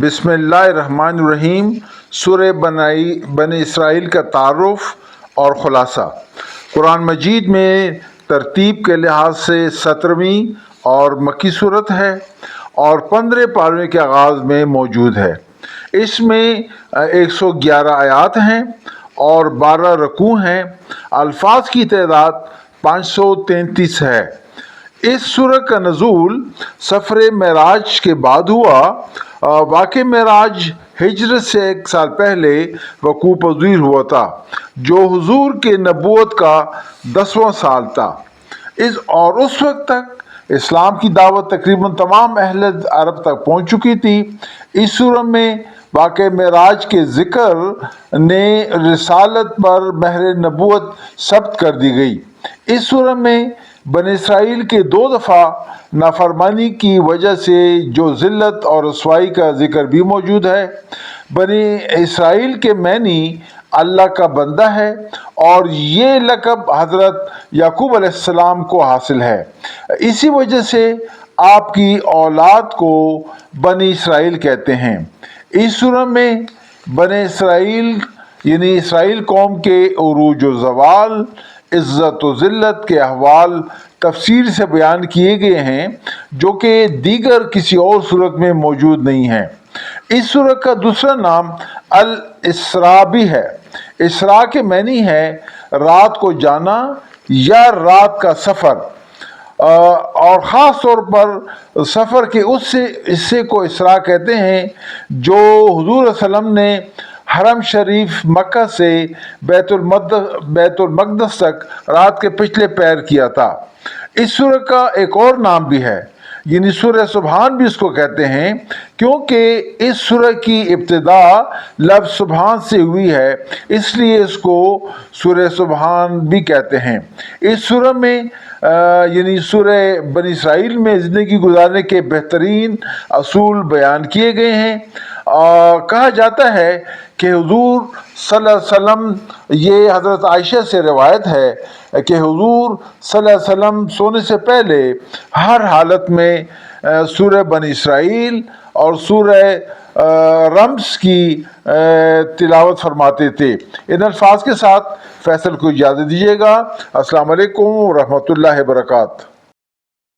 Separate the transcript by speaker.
Speaker 1: بسم اللہ الرحمن الرحیم۔ سورہ بنی اسرائیل کا تعارف اور خلاصہ۔ قرآن مجید میں ترتیب کے لحاظ سے 17ویں اور مکی صورت ہے اور 15 پاروں کے آغاز میں موجود ہے۔ اس میں 111 آیات ہیں اور 12 رکوع ہیں۔ الفاظ کی تعداد 533 ہے۔ اس سورہ کا نزول سفر معراج کے بعد ہوا۔ واقع معراج ہجرت سے 1 سال پہلے وقوع پذیر ہوا تھا، جو حضور کے نبوت کا 10واں سال تھا۔ اس وقت تک اسلام کی دعوت تقریباً تمام اہل عرب تک پہنچ چکی تھی۔ اس سورہ میں واقع معراج کے ذکر نے رسالت پر مہر نبوت ثبت کر دی گئی۔ اس سورہ میں بنی اسرائیل کے 2 دفعہ نافرمانی کی وجہ سے جو ذلت اور رسوائی کا ذکر بھی موجود ہے۔ بنی اسرائیل کے معنی اللہ کا بندہ ہے اور یہ لقب حضرت یعقوب علیہ السلام کو حاصل ہے۔ اسی وجہ سے آپ کی اولاد کو بنی اسرائیل کہتے ہیں۔ اس سورہ میں بنی اسرائیل یعنی اسرائیل قوم کے عروج و زوال، عزت و ذلت کے احوال تفصیل سے بیان کیے گئے ہیں، جو کہ دیگر کسی اور سورت میں موجود نہیں ہیں۔ اس سورت کا دوسرا نام الاسراء بھی ہے۔ اسراء کے معنی ہے رات کو جانا یا رات کا سفر، اور خاص طور پر سفر کے اس حصے کو اسراء کہتے ہیں جو حضور صلی اللہ علیہ وسلم نے حرم شریف مکہ سے بیت المقدس تک رات کے پچھلے پہر کیا تھا۔ اس سورہ کا ایک اور نام بھی ہے، یعنی سورہ سبحان بھی اس کو کہتے ہیں، کیونکہ اس سورہ کی ابتدا لفظ سبحان سے ہوئی ہے، اس لیے اس کو سورہ سبحان بھی کہتے ہیں۔ اس سورہ میں یعنی سورہ بنی اسرائیل میں زندگی گزارنے کے بہترین اصول بیان کیے گئے ہیں۔ کہا جاتا ہے کہ حضور صلی اللہ علیہ وسلم، یہ حضرت عائشہ سے روایت ہے کہ حضور صلی اللہ علیہ وسلم سونے سے پہلے ہر حالت میں سورہ بنی اسرائیل اور سورہ رمز کی تلاوت فرماتے تھے۔ ان الفاظ کے ساتھ فیصل کو اجازت دیجیے گا۔ السلام علیکم ورحمۃ اللہ وبرکاتہ۔